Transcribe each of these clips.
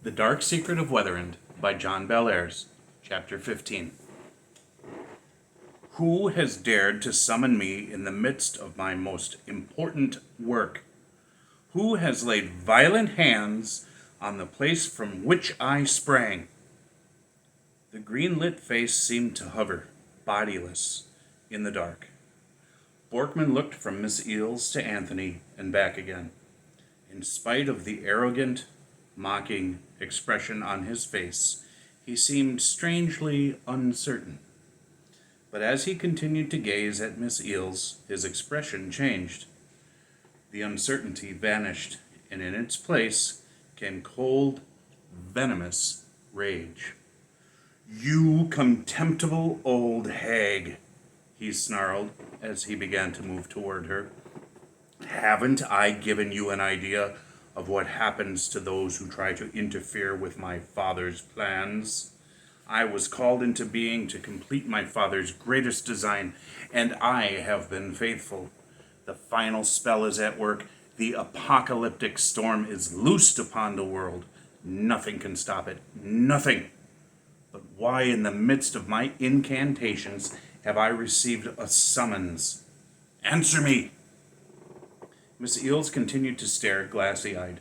The Dark Secret of WEATHEREND by John Bellairs, Chapter 15. Who has dared to summon me in the midst of my most important work? Who has laid violent hands on the place from which I sprang? The green-lit face seemed to hover, bodiless, in the dark. Borkman looked from Miss Eels to Anthony and back again. In spite of the arrogant, mocking expression on his face, he seemed strangely uncertain. But as he continued to gaze at Miss Eels, his expression changed. The uncertainty vanished, and in its place came cold, venomous rage. "You contemptible old hag," he snarled as he began to move toward her. "Haven't I given you an idea of what happens to those who try to interfere with my father's plans? I was called into being to complete my father's greatest design, and I have been faithful. The final spell is at work. The apocalyptic storm is loosed upon the world. Nothing can stop it. Nothing. But why in the midst of my incantations have I received a summons? Answer me!" Miss Eels continued to stare glassy-eyed.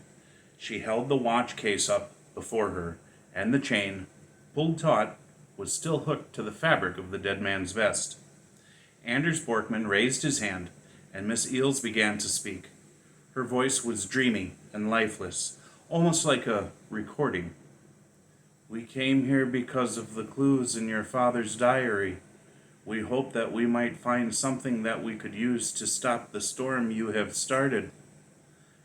She held the watch case up before her, and the chain, pulled taut, was still hooked to the fabric of the dead man's vest. Anders Borkman raised his hand, and Miss Eels began to speak. Her voice was dreamy and lifeless, almost like a recording. "We came here because of the clues in your father's diary. We hoped that we might find something that we could use to stop the storm you have started."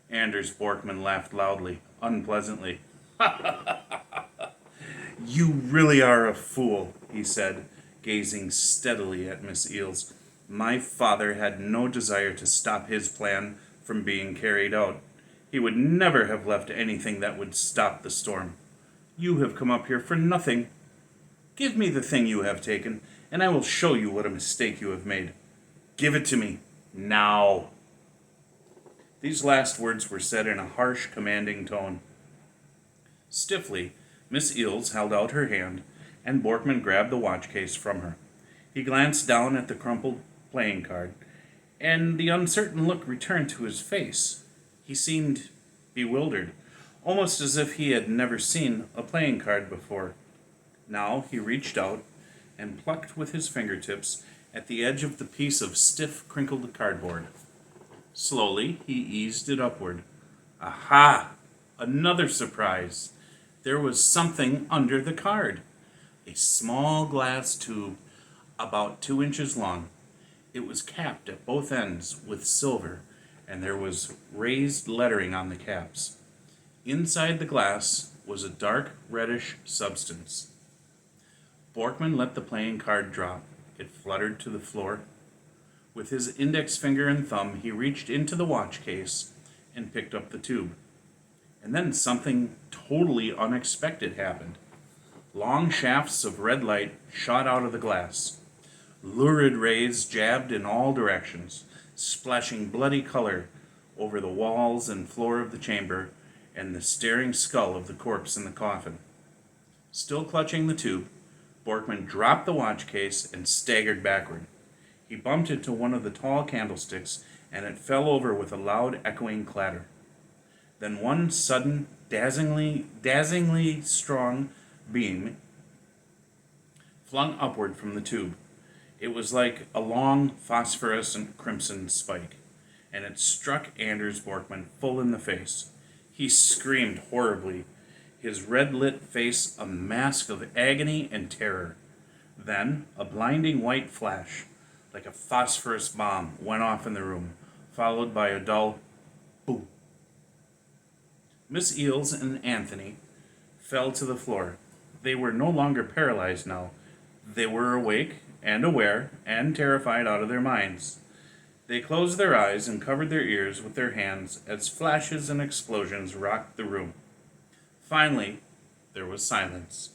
Anders Borkman laughed loudly, unpleasantly. "You really are a fool," he said, gazing steadily at Miss Eels. "My father had no desire to stop his plan from being carried out. He would never have left anything that would stop the storm. You have come up here for nothing. Give me the thing you have taken, and I will show you what a mistake you have made. Give it to me, now." These last words were said in a harsh, commanding tone. Stiffly, Miss Eels held out her hand, and Borkman grabbed the watch case from her. He glanced down at the crumpled playing card, and the uncertain look returned to his face. He seemed bewildered, almost as if he had never seen a playing card before. Now he reached out and plucked with his fingertips at the edge of the piece of stiff, crinkled cardboard. Slowly, he eased it upward. Aha! Another surprise! There was something under the card. A small glass tube, about 2 inches long. It was capped at both ends with silver, and there was raised lettering on the caps. Inside the glass was a dark, reddish substance. Borkman let the playing card drop. It fluttered to the floor. With his index finger and thumb, he reached into the watch case and picked up the tube. And then something totally unexpected happened. Long shafts of red light shot out of the glass. Lurid rays jabbed in all directions, splashing bloody color over the walls and floor of the chamber and the staring skull of the corpse in the coffin. Still clutching the tube, Borkman dropped the watch case and staggered backward. He bumped into one of the tall candlesticks, and it fell over with a loud, echoing clatter. Then one sudden, dazzlingly strong beam flung upward from the tube. It was like a long, phosphorescent crimson spike, and it struck Anders Borkman full in the face. He screamed horribly, his red-lit face a mask of agony and terror. Then a blinding white flash, like a phosphorus bomb, went off in the room, followed by a dull boom. Miss Eels and Anthony fell to the floor. They were no longer paralyzed now. They were awake and aware and terrified out of their minds. They closed their eyes and covered their ears with their hands as flashes and explosions rocked the room. Finally, there was silence.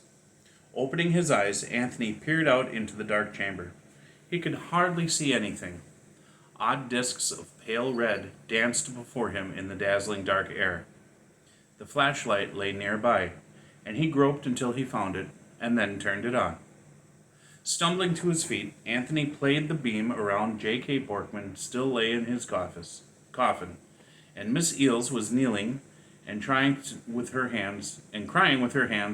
Opening his eyes, Anthony peered out into the dark chamber. He could hardly see anything. Odd discs of pale red danced before him in the dazzling dark air. The flashlight lay nearby, and he groped until he found it, and then turned it on. Stumbling to his feet, Anthony played the beam around J.K. Borkman still lay in his coffin, and Miss Eels was kneeling and crying with her hands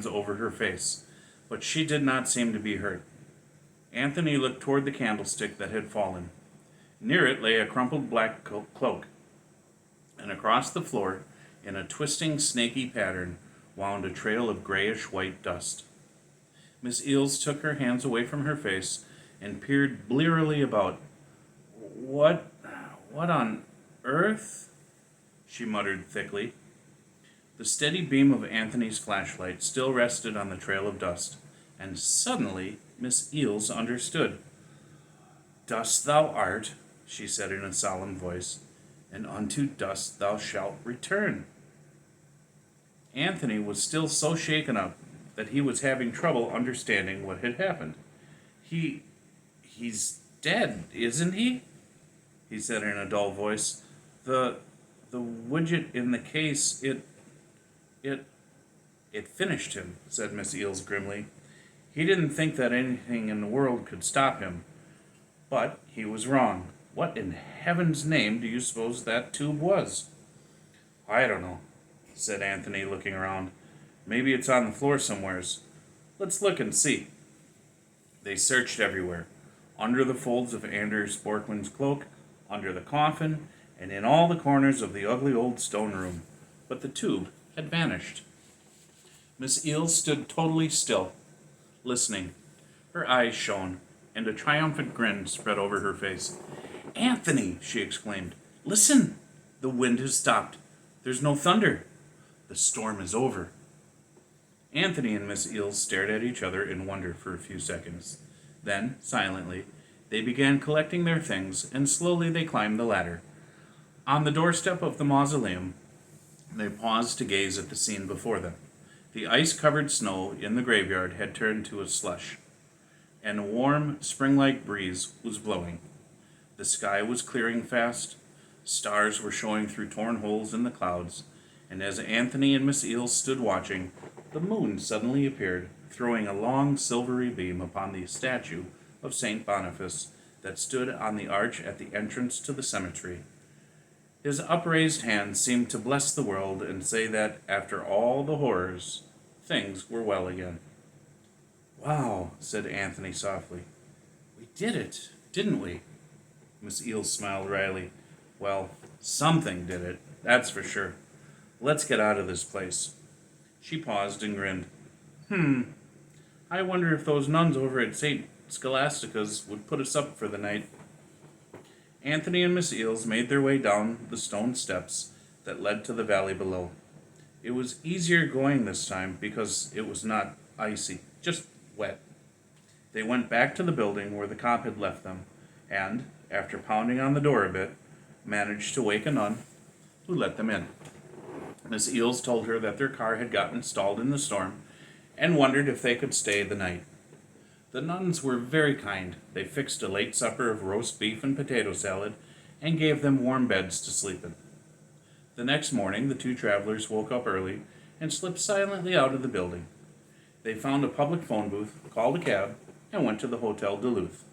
over her face, but she did not seem to be hurt. Anthony looked toward the candlestick that had fallen. Near it lay a crumpled black cloak, and across the floor, in a twisting, snaky pattern, wound a trail of grayish-white dust. Miss Eels took her hands away from her face and peered blearily about. What on earth? She muttered thickly. The steady beam of Anthony's flashlight still rested on the trail of dust, and suddenly Miss Eels understood. Dust thou art, she said in a solemn voice, and unto dust thou shalt return. Anthony was still so shaken up that he was having trouble understanding what had happened. He's dead, isn't he? He said in a dull voice. The widget in the case, it finished him, said Miss Eels grimly. He didn't think that anything in the world could stop him. But he was wrong. What in heaven's name do you suppose that tube was? I don't know, said Anthony, looking around. Maybe it's on the floor somewheres. Let's look and see. They searched everywhere, under the folds of Anders Borkman's cloak, under the coffin, and in all the corners of the ugly old stone room. But the tube had vanished. Miss Eels stood totally still, listening. Her eyes shone, and a triumphant grin spread over her face. Anthony, she exclaimed, listen! The wind has stopped. There's no thunder. The storm is over. Anthony and Miss Eels stared at each other in wonder for a few seconds. Then, silently, they began collecting their things, and slowly they climbed the ladder. On the doorstep of the mausoleum, they paused to gaze at the scene before them. The ice-covered snow in the graveyard had turned to a slush, and a warm, spring-like breeze was blowing. The sky was clearing fast, stars were showing through torn holes in the clouds, and as Anthony and Miss Eels stood watching, the moon suddenly appeared, throwing a long silvery beam upon the statue of St. Boniface that stood on the arch at the entrance to the cemetery. His upraised hand seemed to bless the world and say that, after all the horrors, things were well again. Wow, said Anthony softly. We did it, didn't we? Miss Eels smiled wryly. Well, something did it, that's for sure. Let's get out of this place. She paused and grinned. I wonder if those nuns over at St. Scholastica's would put us up for the night. Anthony and Miss Eels made their way down the stone steps that led to the valley below. It was easier going this time because it was not icy, just wet. They went back to the building where the cop had left them, and, after pounding on the door a bit, managed to wake a nun who let them in. Miss Eels told her that their car had gotten stalled in the storm and wondered if they could stay the night. The nuns were very kind. They fixed a late supper of roast beef and potato salad and gave them warm beds to sleep in. The next morning, the two travelers woke up early and slipped silently out of the building. They found a public phone booth, called a cab, and went to the Hotel Duluth.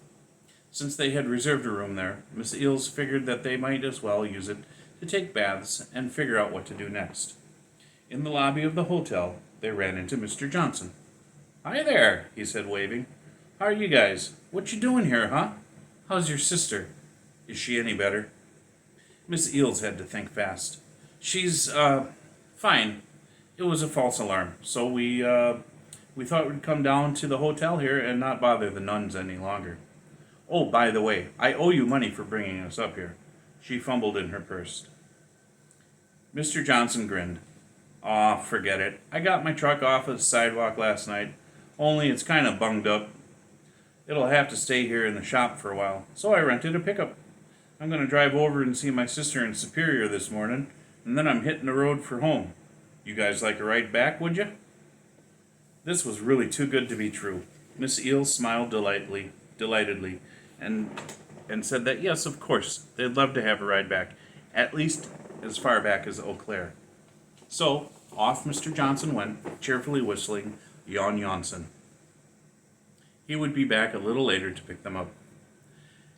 Since they had reserved a room there, Miss Eels figured that they might as well use it to take baths and figure out what to do next. In the lobby of the hotel, they ran into Mr. Johnson. Hi there, he said, waving. How are you guys? What you doing here, huh? How's your sister? Is she any better? Miss Eels had to think fast. She's, fine. It was a false alarm, so we thought we'd come down to the hotel here and not bother the nuns any longer. Oh, by the way, I owe you money for bringing us up here. She fumbled in her purse. Mr. Johnson grinned. Aw, forget it. I got my truck off of the sidewalk last night, only it's kind of bunged up. It'll have to stay here in the shop for a while, so I rented a pickup. I'm going to drive over and see my sister in Superior this morning, and then I'm hitting the road for home. You guys like a ride back, would you? This was really too good to be true. Miss Eels smiled delightedly, and said that yes, of course, they'd love to have a ride back, at least as far back as Eau Claire. So, Off Mr. Johnson went, cheerfully whistling Jon Jonson. He would be back a little later to pick them up.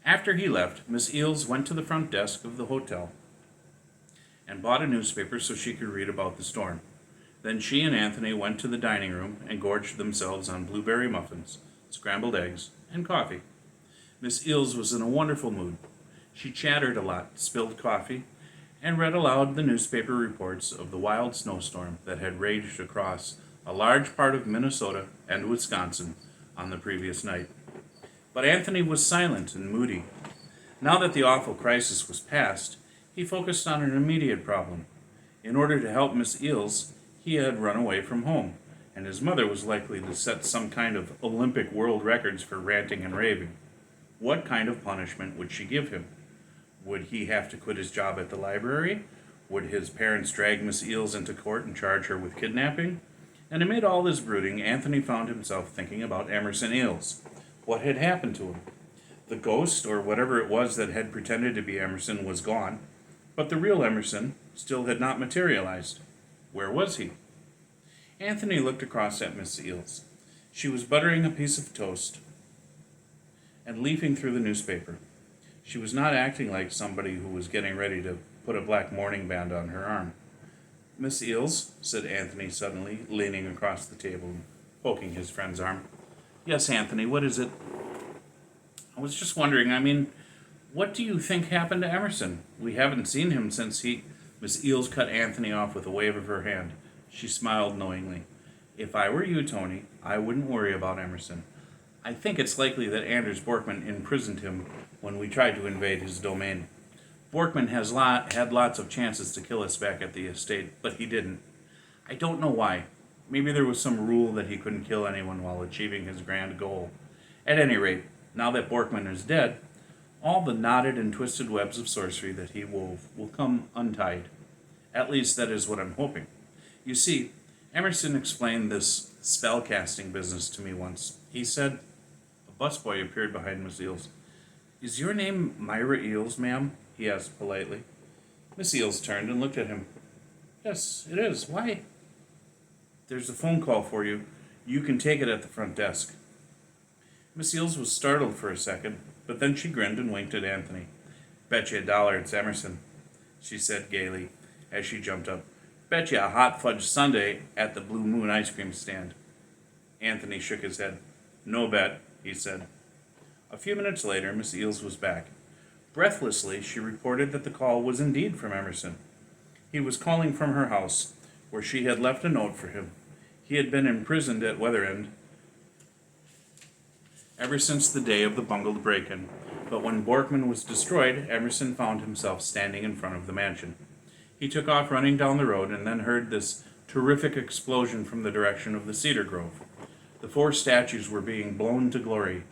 After he left, Miss Eels went to the front desk of the hotel and bought a newspaper so she could read about the storm. Then she and Anthony went to the dining room and gorged themselves on blueberry muffins, scrambled eggs, and coffee. Miss Eels was in a wonderful mood. She chattered a lot, spilled coffee, and read aloud the newspaper reports of the wild snowstorm that had raged across a large part of Minnesota and Wisconsin on the previous night. But Anthony was silent and moody. Now that the awful crisis was past, he focused on an immediate problem. In order to help Miss Eels, he had run away from home, and his mother was likely to set some kind of Olympic world records for ranting and raving. What kind of punishment would she give him? Would he have to quit his job at the library? Would his parents drag Miss Eels into court and charge her with kidnapping? And amid all this brooding, Anthony found himself thinking about Emerson Eels. What had happened to him? The ghost, or whatever it was that had pretended to be Emerson, was gone, but the real Emerson still had not materialized. Where was he? Anthony looked across at Miss Eels. She was buttering a piece of toast and leafing through the newspaper. She was not acting like somebody who was getting ready to put a black mourning band on her arm. Miss Eels, said Anthony suddenly, leaning across the table and poking his friend's arm. Yes, Anthony, what is it? I was just wondering, what do you think happened to Emerson? We haven't seen him since he... Miss Eels cut Anthony off with a wave of her hand. She smiled knowingly. If I were you, Tony, I wouldn't worry about Emerson. I think it's likely that Anders Borkman imprisoned him when we tried to invade his domain. Borkman had lots of chances to kill us back at the estate, but he didn't. I don't know why. Maybe there was some rule that he couldn't kill anyone while achieving his grand goal. At any rate, now that Borkman is dead, all the knotted and twisted webs of sorcery that he wove will come untied. At least that is what I'm hoping. You see, Emerson explained this spell-casting business to me once. He said... A busboy appeared behind Miss Eels. Is your name Myra Eels, ma'am? He asked politely. Miss Eels turned and looked at him. Yes, it is. Why? There's a phone call for you. You can take it at the front desk. Miss Eels was startled for a second, but then she grinned and winked at Anthony. Bet you $1 it's Emerson, she said gaily as she jumped up. Bet you a hot fudge sundae at the Blue Moon ice cream stand. Anthony shook his head. No bet, he said. A few minutes later, Miss Eels was back. Breathlessly, she reported that the call was indeed from Emerson. He was calling from her house, where she had left a note for him. He had been imprisoned at WEATHEREND ever since the day of the bungled break-in, but when Borkman was destroyed, Emerson found himself standing in front of the mansion. He took off running down the road and then heard this terrific explosion from the direction of the cedar grove. The 4 statues were being blown to glory.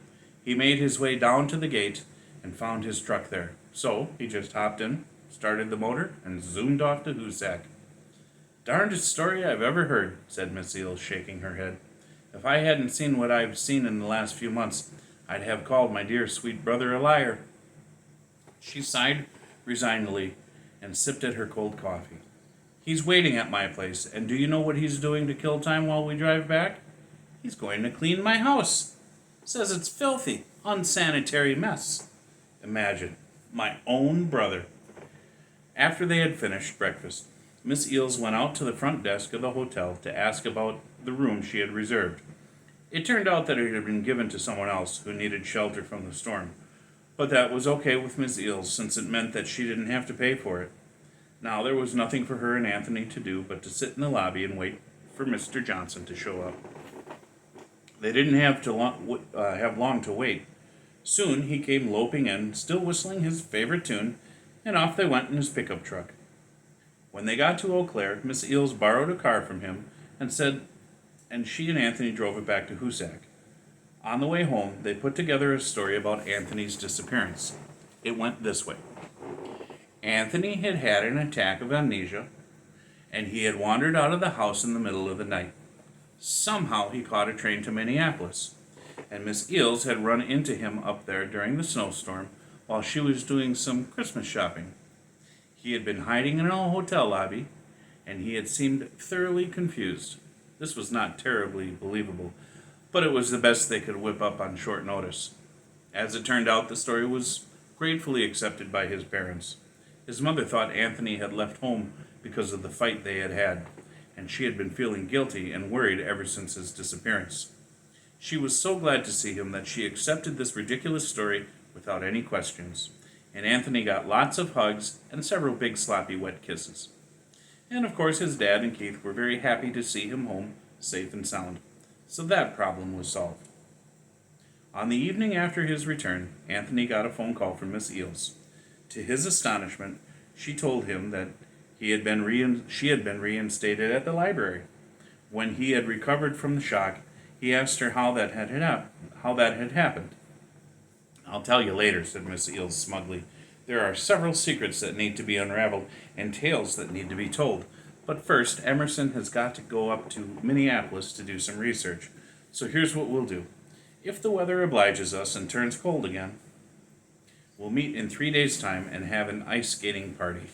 He made his way down to the gate and found his truck there. So he just hopped in, started the motor, and zoomed off to Hoosac. Darndest story I've ever heard, said Miss Eels, shaking her head. If I hadn't seen what I've seen in the last few months, I'd have called my dear sweet brother a liar. She sighed resignedly and sipped at her cold coffee. He's waiting at my place, and do you know what he's doing to kill time while we drive back? He's going to clean my house. Says it's filthy, unsanitary mess. Imagine, my own brother. After they had finished breakfast, Miss Eels went out to the front desk of the hotel to ask about the room she had reserved. It turned out that it had been given to someone else who needed shelter from the storm, but that was okay with Miss Eels since it meant that she didn't have to pay for it. Now there was nothing for her and Anthony to do but to sit in the lobby and wait for Mr. Johnson to show up. They didn't have long to wait. Soon he came loping in, still whistling his favorite tune, and off they went in his pickup truck. When they got to Eau Claire, Miss Eels borrowed a car from him and she and Anthony drove it back to Hoosac. On the way home, they put together a story about Anthony's disappearance. It went this way. Anthony had had an attack of amnesia, and he had wandered out of the house in the middle of the night. Somehow he caught a train to Minneapolis, and Miss Eels had run into him up there during the snowstorm while she was doing some Christmas shopping. He had been hiding in a hotel lobby. and he had seemed thoroughly confused. This was not terribly believable, but it was the best they could whip up on short notice. As it turned out, the story was gratefully accepted by his parents. His mother thought Anthony had left home because of the fight they had had, and she had been feeling guilty and worried ever since his disappearance. She was so glad to see him that she accepted this ridiculous story without any questions, and Anthony got lots of hugs and several big sloppy wet kisses. And of course his dad and Keith were very happy to see him home safe and sound, so that problem was solved. On the evening after his return, Anthony got a phone call from Miss Eels. To his astonishment, she told him that she had been reinstated at the library. When he had recovered from the shock, he asked her how that had happened. "I'll tell you later," said Miss Eels smugly. "There are several secrets that need to be unraveled and tales that need to be told. But first, Emerson has got to go up to Minneapolis to do some research. So here's what we'll do. If the weather obliges us and turns cold again, we'll meet in 3 days' time and have an ice skating party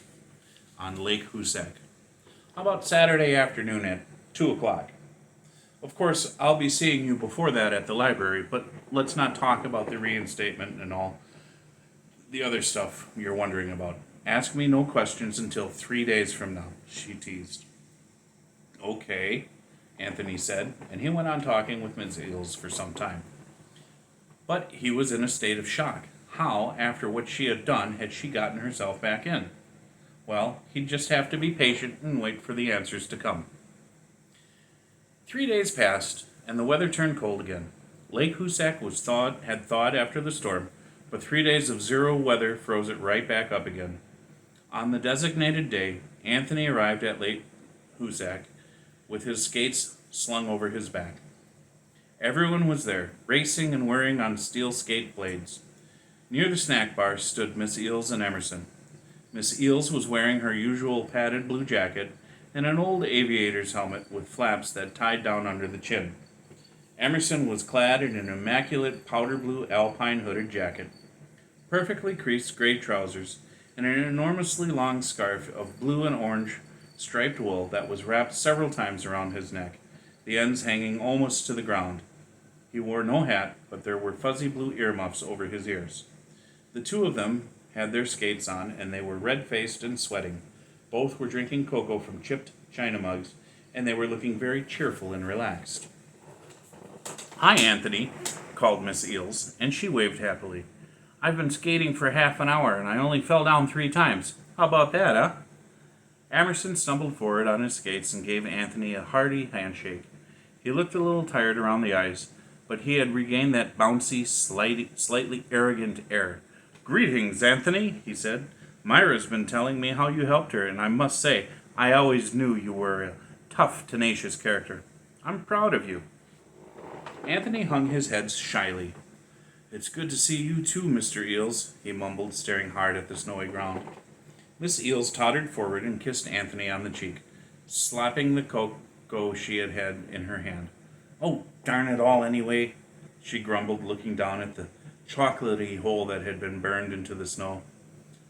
on Lake Hoosac. How about Saturday afternoon at 2 o'clock? Of course, I'll be seeing you before that at the library, but let's not talk about the reinstatement and all the other stuff you're wondering about. Ask me no questions until 3 days from now," she teased. "Okay," Anthony said, and he went on talking with Miss Eels for some time. But he was in a state of shock. How, after what she had done, had she gotten herself back in? Well, he'd just have to be patient and wait for the answers to come. 3 days passed, and the weather turned cold again. Lake Hoosac had thawed after the storm, but 3 days of zero weather froze it right back up again. On the designated day, Anthony arrived at Lake Hoosac with his skates slung over his back. Everyone was there, racing and whirring on steel skate blades. Near the snack bar stood Miss Eels and Emerson. Miss Eels was wearing her usual padded blue jacket and an old aviator's helmet with flaps that tied down under the chin. Emerson was clad in an immaculate powder blue alpine hooded jacket, perfectly creased gray trousers, and an enormously long scarf of blue and orange striped wool that was wrapped several times around his neck, the ends hanging almost to the ground. He wore no hat, but there were fuzzy blue earmuffs over his ears. The two of them had their skates on, and they were red-faced and sweating. Both were drinking cocoa from chipped china mugs, and they were looking very cheerful and relaxed. "Hi, Anthony," called Miss Eels, and she waved happily. "I've been skating for half an hour, and I only fell down 3 times. How about that, huh?" Emerson stumbled forward on his skates and gave Anthony a hearty handshake. He looked a little tired around the eyes, but he had regained that bouncy, slightly arrogant air. "Greetings, Anthony," he said. "Myra's been telling me how you helped her, and I must say, I always knew you were a tough, tenacious character. I'm proud of you." Anthony hung his head shyly. "It's good to see you too, Mr. Eels," he mumbled, staring hard at the snowy ground. Miss Eels tottered forward and kissed Anthony on the cheek, slapping the cocoa she had in her hand. "Oh, darn it all anyway," she grumbled, looking down at the chocolatey hole that had been burned into the snow.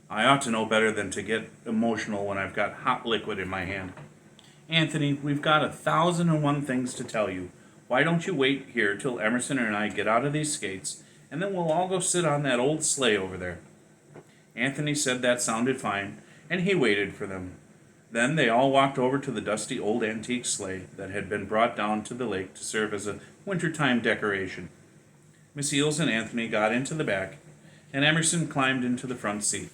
"I ought to know better than to get emotional when I've got hot liquid in my hand. Anthony, we've got 1,001 things to tell you. Why don't you wait here till Emerson and I get out of these skates, and then we'll all go sit on that old sleigh over there." Anthony said that sounded fine, and he waited for them. Then they all walked over to the dusty old antique sleigh that had been brought down to the lake to serve as a wintertime decoration. Miss Eels and Anthony got into the back, and Emerson climbed into the front seat.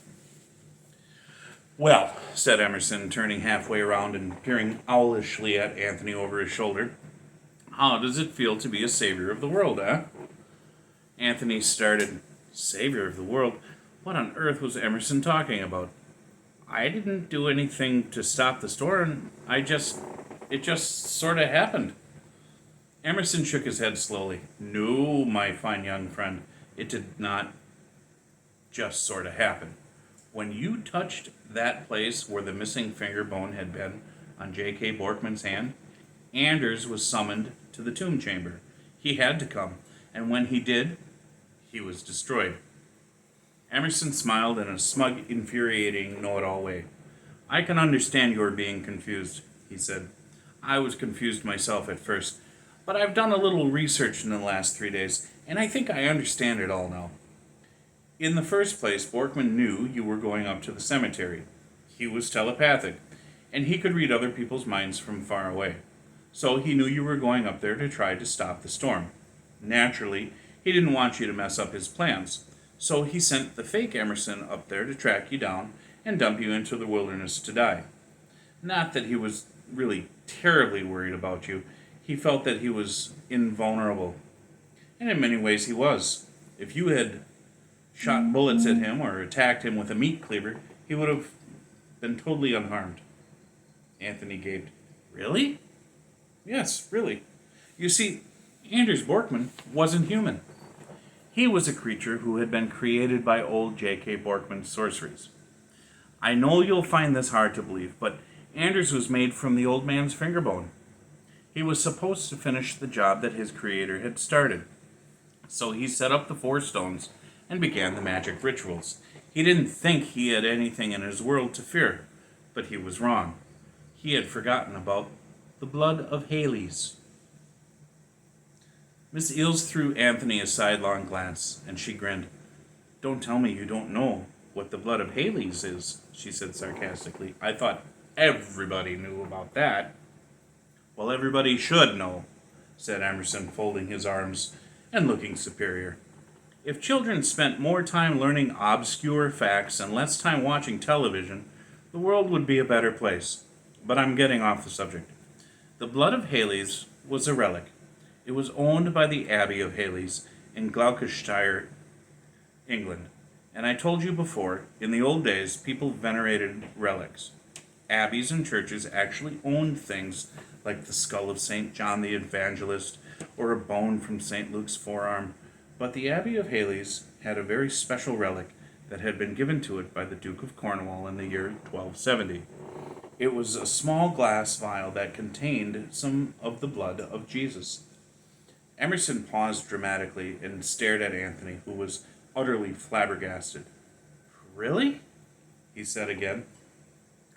"Well," said Emerson, turning halfway around and peering owlishly at Anthony over his shoulder, "how does it feel to be a savior of the world, eh?" Anthony started. Savior of the world? What on earth was Emerson talking about? "I didn't do anything to stop the storm. It just sort of happened." Emerson shook his head slowly. "No, my fine young friend, it did not just sort of happen. When you touched that place where the missing finger bone had been on J.K. Borkman's hand, Anders was summoned to the tomb chamber. He had to come, and when he did, he was destroyed." Emerson smiled in a smug, infuriating, know-it-all way. I can understand your being confused, he said. I was confused myself at first, but I've done a little research in the last 3 days, and I think I understand it all now. In the first place, Borkman knew you were going up to the cemetery. He was telepathic, and he could read other people's minds from far away. So he knew you were going up there to try to stop the storm. Naturally, he didn't want you to mess up his plans, so he sent the fake Emerson up there to track you down and dump you into the wilderness to die. Not that he was really terribly worried about you. He felt that he was invulnerable. And in many ways he was. If you had shot bullets at him or attacked him with a meat cleaver, he would have been totally unharmed. Anthony gaped. Really? Yes, really. You see, Anders Borkman wasn't human. He was a creature who had been created by old J.K. Borkman's sorceries. I know you'll find this hard to believe, but Anders was made from the old man's fingerbone. He was supposed to finish the job that his creator had started. So he set up the 4 stones and began the magic rituals. He didn't think he had anything in his world to fear, but he was wrong. He had forgotten about the blood of Hales. Miss Eels threw Anthony a sidelong glance, and she grinned. Don't tell me you don't know what the blood of Hales is, she said sarcastically. I thought everybody knew about that. Well, everybody should know, said Emerson, folding his arms and looking superior. If children spent more time learning obscure facts and less time watching television, the world would be a better place. But I'm getting off the subject. The blood of Hales was a relic. It was owned by the Abbey of Hales in Gloucestershire, England. And I told you before, in the old days, people venerated relics. Abbeys and churches actually owned things like the skull of St. John the Evangelist or a bone from St. Luke's forearm. But the Abbey of Hales had a very special relic that had been given to it by the Duke of Cornwall in the year 1270. It was a small glass vial that contained some of the blood of Jesus. Emerson paused dramatically and stared at Anthony, who was utterly flabbergasted. Really? He said again.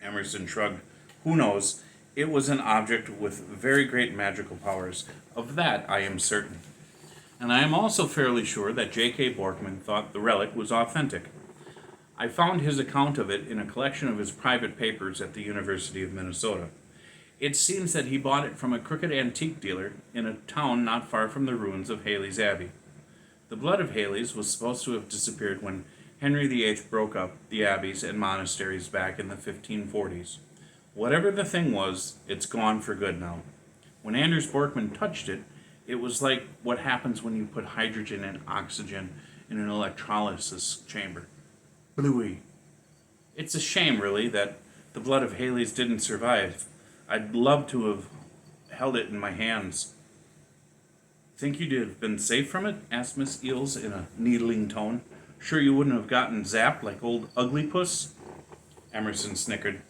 Emerson shrugged. Who knows? It was an object with very great magical powers. Of that I am certain. And I am also fairly sure that J.K. Borkman thought the relic was authentic. I found his account of it in a collection of his private papers at the University of Minnesota. It seems that he bought it from a crooked antique dealer in a town not far from the ruins of Hales Abbey. The blood of Hales was supposed to have disappeared when Henry VIII broke up the abbeys and monasteries back in the 1540s. Whatever the thing was, it's gone for good now. When Anders Borkman touched it, it was like what happens when you put hydrogen and oxygen in an electrolysis chamber. Bluey. It's a shame, really, that the blood of Hales didn't survive. I'd love to have held it in my hands. Think you'd have been safe from it? Asked Miss Eels in a needling tone. Sure you wouldn't have gotten zapped like old Ugly Puss? Emerson snickered.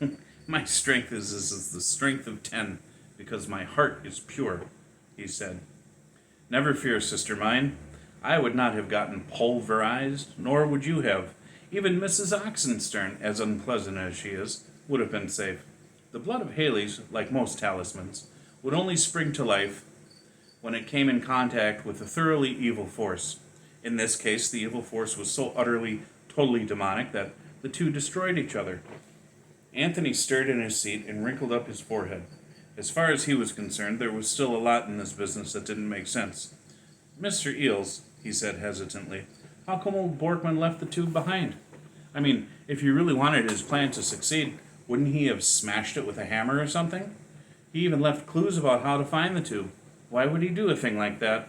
My strength is the strength of 10, because my heart is pure, he said. Never fear, sister mine. I would not have gotten pulverized, nor would you have. Even Mrs. Oxenstern, as unpleasant as she is, would have been safe. The blood of Hales, like most talismans, would only spring to life when it came in contact with a thoroughly evil force. In this case, the evil force was so utterly, totally demonic that the two destroyed each other. Anthony stirred in his seat and wrinkled up his forehead. As far as he was concerned, there was still a lot in this business that didn't make sense. Mr. Eels, he said hesitantly, how come old Borkman left the tube behind? I mean, if he really wanted his plan to succeed, wouldn't he have smashed it with a hammer or something? He even left clues about how to find the tube. Why would he do a thing like that?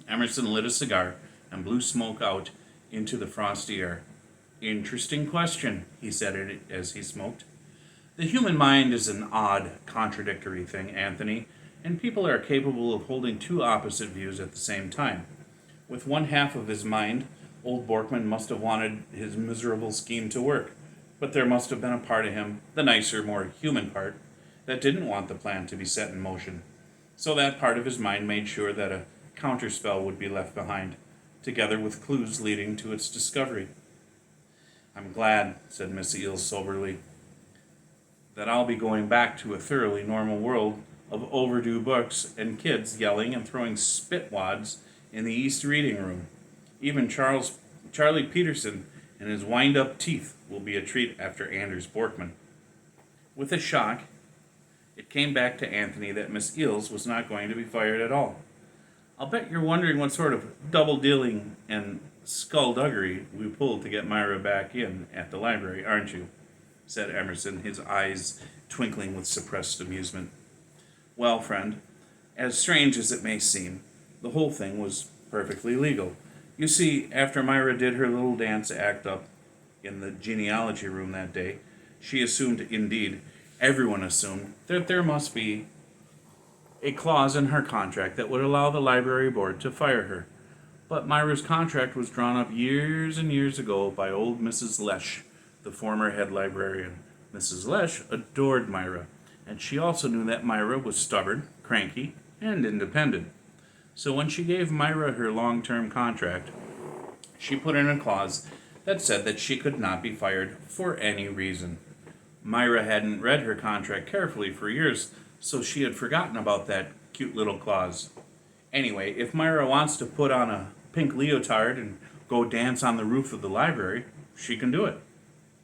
Emerson lit a cigar and blew smoke out into the frosty air. Interesting question, he said as he smoked. The human mind is an odd, contradictory thing, Anthony, and people are capable of holding two opposite views at the same time. With one half of his mind, old Borkman must have wanted his miserable scheme to work, but there must have been a part of him, the nicer, more human part, that didn't want the plan to be set in motion. So that part of his mind made sure that a counterspell would be left behind, together with clues leading to its discovery. I'm glad, said Miss Eels soberly. that I'll be going back to a thoroughly normal world of overdue books and kids yelling and throwing spit wads in the East Reading Room. Even Charlie Peterson and his wind-up teeth will be a treat after Anders Borkman. With a shock, it came back to Anthony that Miss Eels was not going to be fired at all. I'll bet you're wondering what sort of double-dealing and skullduggery we pulled to get Myra back in at the library, aren't you? Said Emerson, his eyes twinkling with suppressed amusement. Well, friend, as strange as it may seem, the whole thing was perfectly legal. You see, after Myra did her little dance act up in the genealogy room that day, she assumed, indeed, everyone assumed, that there must be a clause in her contract that would allow the library board to fire her. But Myra's contract was drawn up years and years ago by old Mrs. Lesh, the former head librarian. Mrs. Lesh adored Myra, and she also knew that Myra was stubborn, cranky, and independent. So when she gave Myra her long-term contract, she put in a clause that said that she could not be fired for any reason. Myra hadn't read her contract carefully for years, so she had forgotten about that cute little clause. Anyway, if Myra wants to put on a pink leotard and go dance on the roof of the library, she can do it.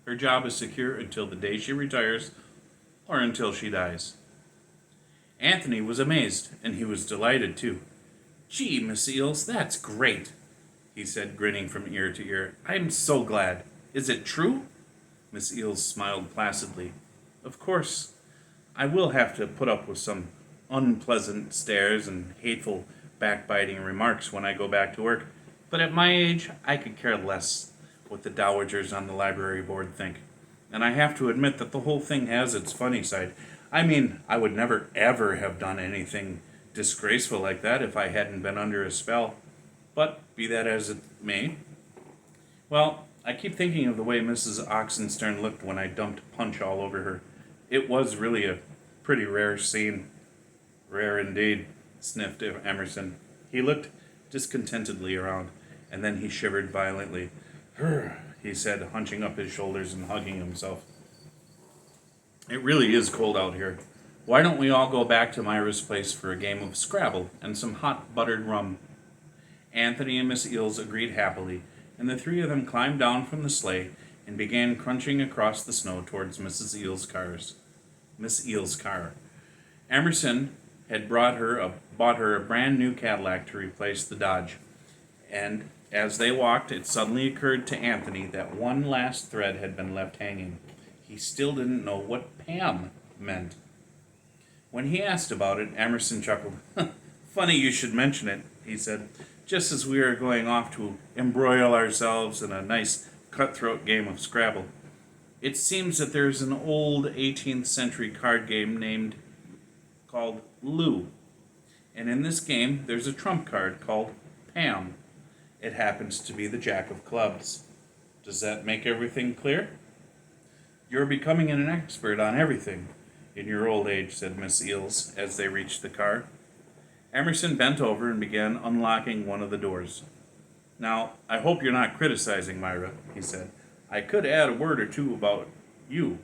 Her job is secure until the day she retires or until she dies. Anthony was amazed, and he was delighted too. Gee, Miss Eels, that's great, he said, grinning from ear to ear. I'm so glad. Is it true? Miss Eels smiled placidly. Of course, I will have to put up with some unpleasant stares and hateful backbiting remarks when I go back to work, but at my age, I could care less what the dowagers on the library board think. And I have to admit that the whole thing has its funny side. I mean, I would never ever have done anything disgraceful like that if I hadn't been under a spell. But be that as it may, well, I keep thinking of the way Mrs. Oxenstern looked when I dumped punch all over her. It was really a pretty rare scene. Rare indeed, sniffed Emerson. He looked discontentedly around, and then he shivered violently. He said, hunching up his shoulders and hugging himself. It really is cold out here. Why don't we all go back to Myra's place for a game of Scrabble and some hot buttered rum? Anthony and Miss Eels agreed happily, and the three of them climbed down from the sleigh and began crunching across the snow towards Miss Eels' car. Emerson had bought her a brand new Cadillac to replace the Dodge, and as they walked, it suddenly occurred to Anthony that one last thread had been left hanging. He still didn't know what Pam meant. When he asked about it, Emerson chuckled. Funny you should mention it, he said, just as we are going off to embroil ourselves in a nice cutthroat game of Scrabble. It seems that there's an old 18th century card game called Lou. And in this game, there's a trump card called Pam. It happens to be the Jack of Clubs. Does that make everything clear? You're becoming an expert on everything in your old age, said Miss Eels as they reached the car. Emerson bent over and began unlocking one of the doors. Now, I hope you're not criticizing, Myra, he said. I could add a word or two about you.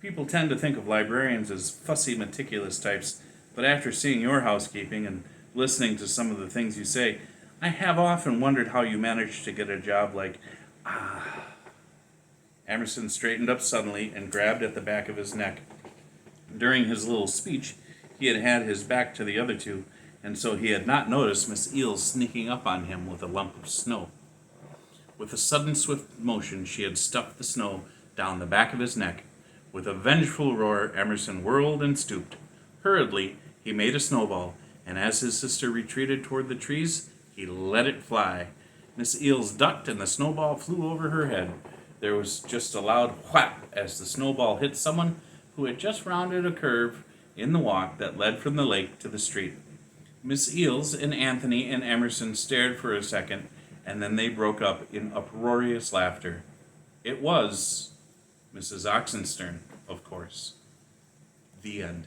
People tend to think of librarians as fussy, meticulous types, but after seeing your housekeeping and listening to some of the things you say, I have often wondered how you managed to get a job like, Emerson straightened up suddenly and grabbed at the back of his neck. During his little speech, he had had his back to the other two, and so he had not noticed Miss Eels sneaking up on him with a lump of snow. With a sudden swift motion, she had stuffed the snow down the back of his neck. With a vengeful roar, Emerson whirled and stooped. Hurriedly, he made a snowball, and as his sister retreated toward the trees, he let it fly. Miss Eels ducked, and the snowball flew over her head. There was just a loud whap as the snowball hit someone who had just rounded a curve in the walk that led from the lake to the street. Miss Eels and Anthony and Emerson stared for a second, and then they broke up in uproarious laughter. It was Mrs. Oxenstern, of course. The end.